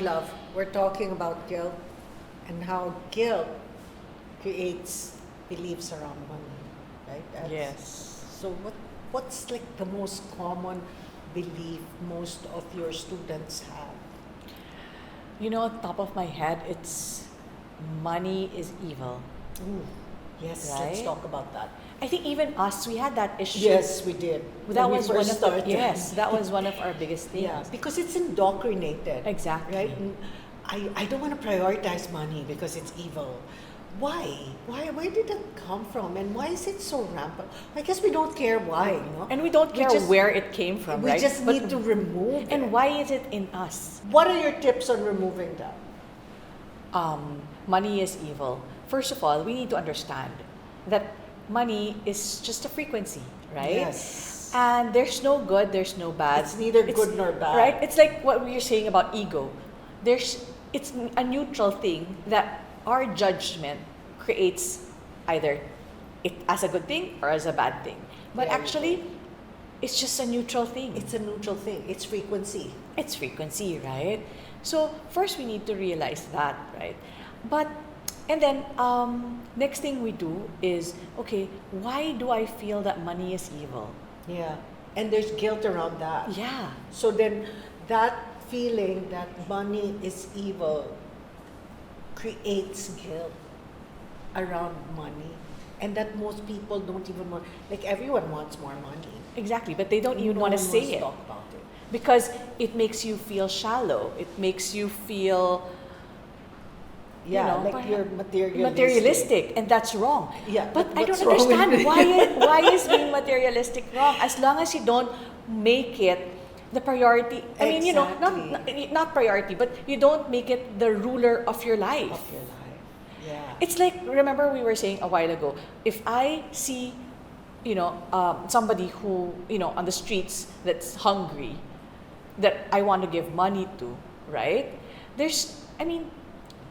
Love, we're talking about guilt and how guilt creates beliefs around money, right? Yes. So what's like the most common belief most of your students have? On top of my head, it's money is evil. Ooh, yes, Right? let's talk about that. I think even us, we had that issue. Yes, we did. That When we was one first of started. yes, that was one of our biggest things. Yeah, because it's indoctrinated. Exactly. Right? And I don't want to prioritize money because it's evil. Why? Where did it come from? And why is it so rampant? I guess we don't care why, And we don't care where it came from, we right? just But- need to remove it. And why is it in us? What are your tips on removing that? Money is evil. First of all, we need to understand that money is just a frequency, right? Yes. And there's no good, there's no bad. It's neither good nor bad. Right? It's like what we were saying about ego. It's a neutral thing that our judgment creates either it as a good thing or as a bad thing. But Very actually, it's just a neutral thing. It's a neutral thing. It's frequency. It's frequency, right? So first we need to realize that, right? And then next thing we do is, okay, why do I feel that money is evil? Yeah. And there's guilt around that. Yeah. So then that feeling that money is evil creates guilt around money. And that most people don't even want, like everyone wants more money. Exactly, but they don't even No want to one say wants it talk about it. because it makes you feel shallow. It makes you feel Yeah, like parang you're materialistic, and that's wrong. Yeah, but I don't what's wrong with understand it? why is being materialistic wrong? As long as you don't make it the priority. I mean, not priority, but you don't make it the ruler of your life. Of your life. Yeah. It's like, remember we were saying a while ago, if I see, somebody who, on the streets that's hungry, that I want to give money to, right?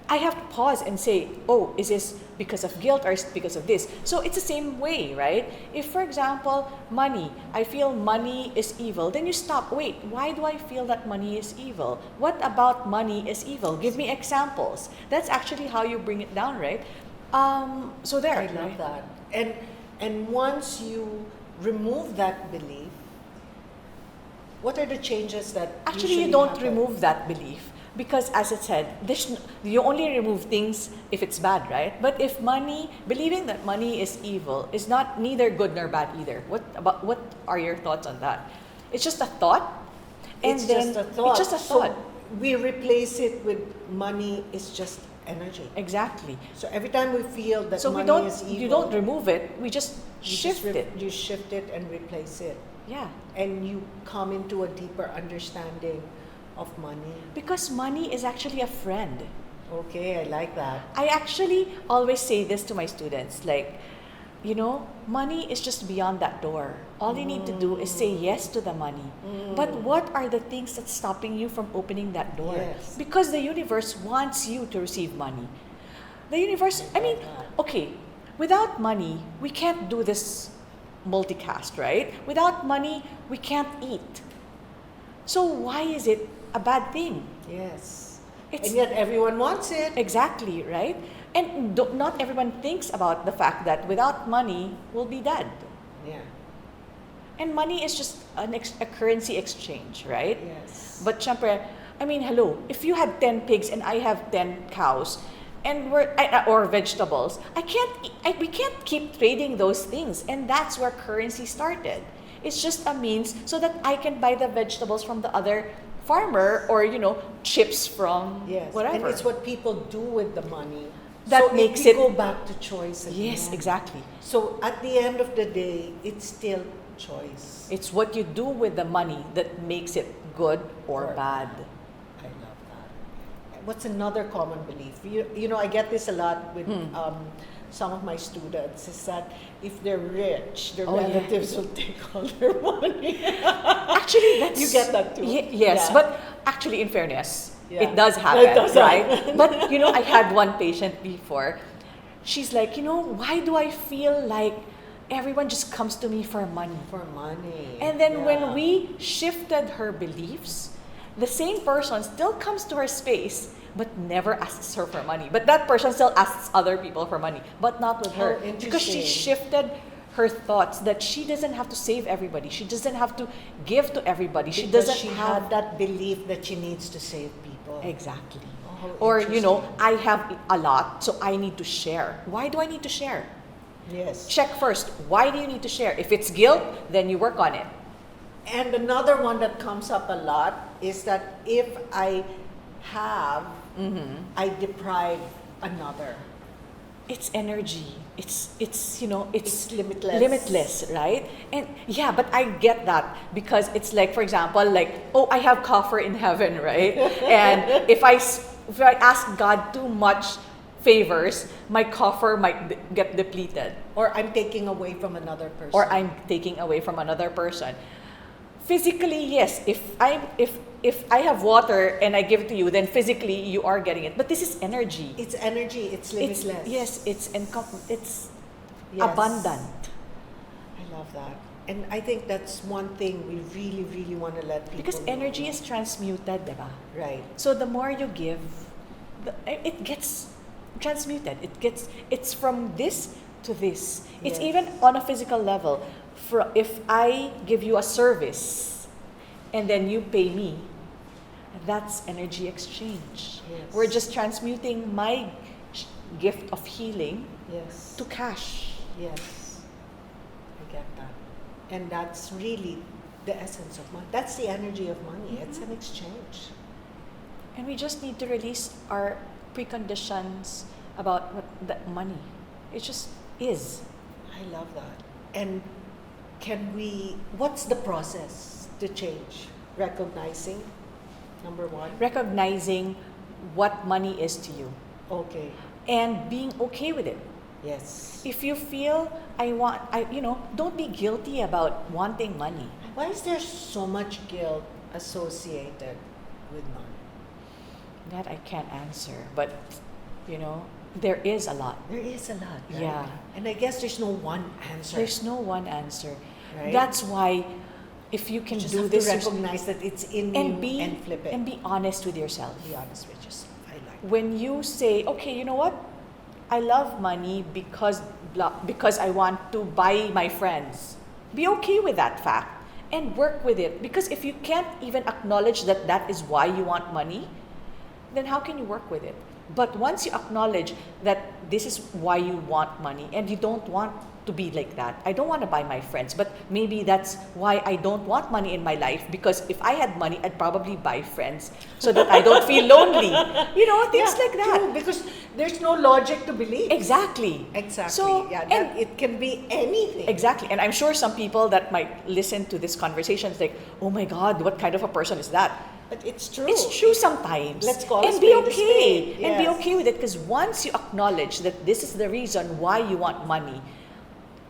I have to pause and say, oh, is this because of guilt or is it because of this? So it's the same way, right? If, for example, money, I feel money is evil, then you stop. Wait, why do I feel that money is evil? What about money is evil? Give me examples. That's actually how you bring it down, right? So there. I love that. And once you remove that belief, what are the changes that Actually, usually you don't happen? remove that belief. Because as it said, you only remove things if it's bad, right? But if believing that money is evil is neither good nor bad either. What are your thoughts on that? It's just a thought. It's just a thought. It's just a thought. So we replace it with money is just energy. Exactly. So every time we feel that So money is evil, you don't remove it. We just shift it. You shift it and replace it. Yeah. And you come into a deeper understanding of money. Because money is actually a friend. Okay, I like that. I actually always say this to my students, like, money is just beyond that door. All you need to do is say yes to the money. But what are the things that's stopping you from opening that door? Yes. Because the universe wants you to receive money. The universe, okay, without money, we can't do this multicast, right? Without money, we can't eat. So why is it a bad thing? Yes. It's And yet everyone wants it. exactly, right? And not everyone thinks about the fact that without money, we'll be dead. Yeah. And money is just a currency exchange, right? Yes. But syempre, hello, if you had 10 pigs and I have 10 cows, and or vegetables, we can't keep trading those things. And that's where currency started. It's just a means so that I can buy the vegetables from the other farmer or, chips from whatever. And it's what people do with the money. That so makes it it go back to choice again. Yes, exactly. So at the end of the day, it's still choice. It's what you do with the money that makes it good or bad. I love that. What's another common belief? I get this a lot with some of my students, is that if they're rich, their relatives will take all their money. Actually, that's... You get that too. Yes, Yeah. but actually, in fairness, Yeah. it does happen, It does right? happen. But, I had one patient before. She's like, why do I feel like everyone just comes to me for money? For money. And then Yeah. when we shifted her beliefs, the same person still comes to her space but never asks her for money. But that person still asks other people for money, but not with her. Oh, Because she interesting. shifted her thoughts that she doesn't have to save everybody. She doesn't have to give to everybody. She Because doesn't she have had that belief that she needs to save people. exactly. Oh, Or interesting. I have a lot, so I need to share. Why do I need to share? Yes. Check first. Why do you need to share? If it's guilt, then you work on it. And another one that comes up a lot is that if I have, I deprive another. It's energy. It's It's limitless. limitless, right? And yeah, but I get that because it's like, for example, like, oh, I have coffer in heaven, right? And if I ask God too much favors, my coffer might get depleted, Or I'm taking away from another person. or I'm taking away from another person. Physically, yes. If I have water and I give it to you, then physically you are getting it. But this is energy. It's energy, it's limitless. It's Yes. abundant. I love that. And I think that's one thing we really, really want to let people Because know. energy is transmuted, diba? Right. So the more you give, it gets transmuted. It's from this to this. It's Yes. even on a physical level. If I give you a service and then you pay me, that's energy exchange. Yes. We're just transmuting my gift of healing Yes. to cash. Yes. I get that. And that's really the essence of money. That's the energy of money. It's an exchange. And we just need to release our preconditions about what that money. It just is. I love that. And what's the process to change? Recognizing, number one. Recognizing what money is to you Okay. and being okay with it. Yes. If you feel don't be guilty about wanting money. Why is there so much guilt associated with money? That I can't answer, but there is a lot. There is a lot, right? Yeah. And I guess there's no one answer. There's no one answer. Right? That's why if you can You just do have this to recognize that it's in and you and flip it. and be honest with yourself. Be honest with yourself. I like that. When you say, okay, you know what? I love money because I want to buy my friends. Be okay with that fact and work with it. Because if you can't even acknowledge that that is why you want money, then how can you work with it? But once you acknowledge that this is why you want money and you don't want to be like that. I don't want to buy my friends, but maybe that's why I don't want money in my life, because if I had money, I'd probably buy friends so that I don't feel lonely. Things like that. True, because there's no logic to believe. Exactly. Exactly. So, Yeah, it can be anything. exactly. And I'm sure some people that might listen to this conversation is like, oh my God, what kind of a person is that? But it's true. It's true sometimes. Let's call a and be spade a okay. spade. And be Yes. okay with it, because once you acknowledge that this is the reason why you want money,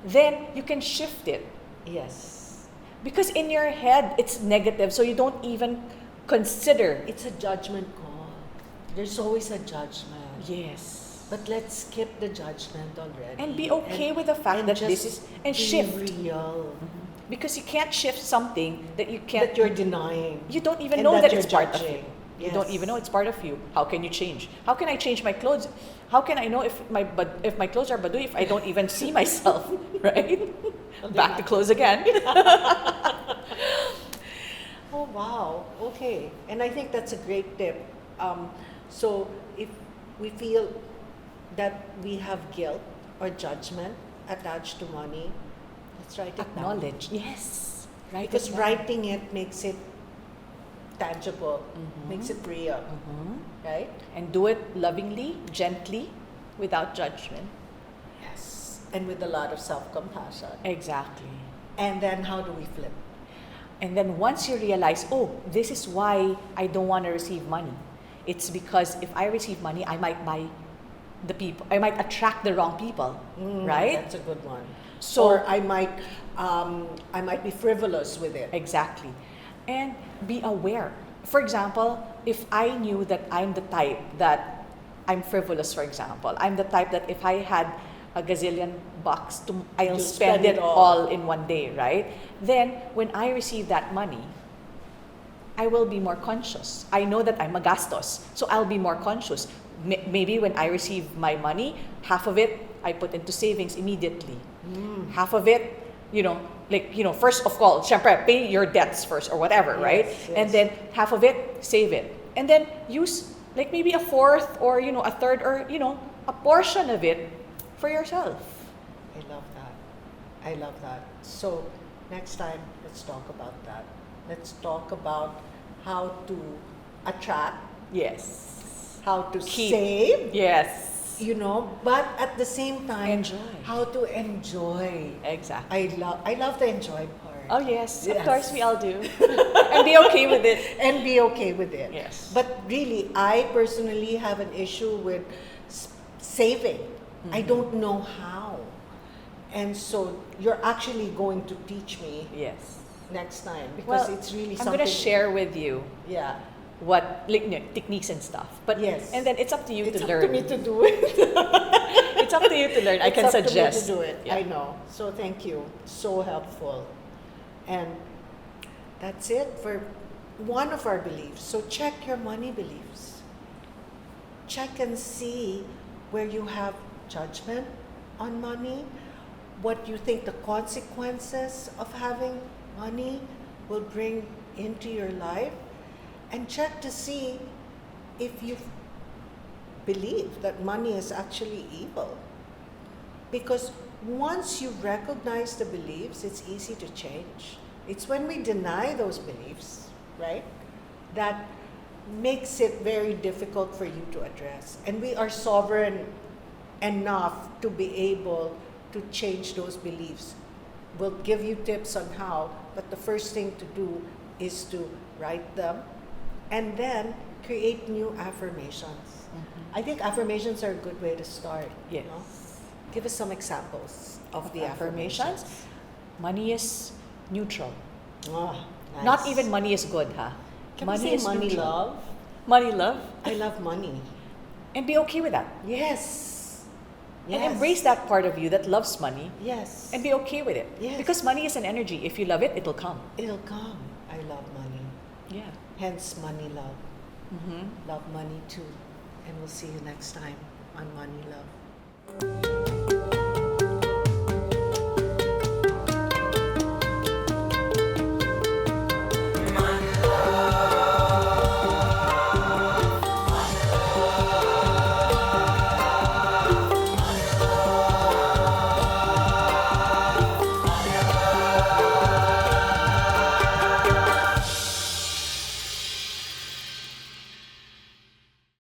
then you can shift it. Yes. Because in your head, it's negative, so you don't even consider. It's a judgment call. There's always a judgment. Yes. But let's skip the judgment already. And be okay with the fact that this is, and be shift. real. Because you can't shift something that you can't, That you're denying. you don't even and know that you're it's part of you. judging. You don't Yes. even know it's part of you. How can you change? How can I change my clothes? How can I know if my clothes are badui if I don't even see myself, right? Back to clothes again. Oh, wow. Okay. And I think that's a great tip. So if we feel that we have guilt or judgment attached to money, let's write it down. Acknowledge. Yes. Right. Because writing it makes it tangible, makes it real, right? And do it lovingly, gently, without judgment. Yes. And with a lot of self-compassion. Exactly. And then how do we flip? And then once you realize, oh, this is why I don't want to receive money. It's because if I receive money, I might buy the people. I might attract the wrong people, right? That's a good one. So- or I might be frivolous with it. Exactly. And be aware. For example, if I knew that I'm the type that I'm frivolous, for example, I'm the type that if I had a gazillion bucks, I'll You'll spend it all in one day, right? Then when I receive that money, I will be more conscious. I know that I'm magastos, so I'll be more conscious. Maybe when I receive my money, half of it I put into savings immediately. Half of it, first of all, syempre, pay your debts first or whatever, right? Yes. And then half of it, save it. And then use like maybe a fourth or, a third or, a portion of it for yourself. I love that. I love that. So next time, let's talk about that. Let's talk about how to attract, Yes. how to Keep. save, Yes. but at the same time, Enjoy. how to enjoy. Exactly. I love the enjoy part. Oh, yes. Of Yes. course, we all do. And be okay with it. And be okay with it. Yes. But really, I personally have an issue with saving. I don't know how. And so you're actually going to teach me Yes. next time because Well, it's really I'm something. going to share with you Yeah. what techniques and stuff. But Yes. and then it's up to you It's to up learn. to me to do it. It's up to you to learn. I It's can up to me suggest. to do it. Yeah. I know. So thank you. So helpful. And that's it for one of our beliefs. So check your money beliefs. Check and see where you have judgment on money, what you think the consequences of having money will bring into your life, and check to see if you believe that money is actually evil. Because once you recognize the beliefs, it's easy to change. It's when we deny those beliefs, right, that makes it very difficult for you to address. And we are sovereign enough to be able to change those beliefs. We'll give you tips on how, but the first thing to do is to write them and then create new affirmations. I think affirmations are a good way to start. Yes. Give us some examples of the affirmations. affirmations. Money is neutral. Ah, nice. Not even money is good, huh? Can money we say is money neutral. love? Money love. I love money. And be okay with that. Yes. And embrace that part of you that loves money. Yes. And be okay with it. Yes. Because money is an energy. If you love it, it'll come. It'll come. I love money. Yeah. Hence money love. Mm-hmm. Love money too. And we'll see you next time on Money Love.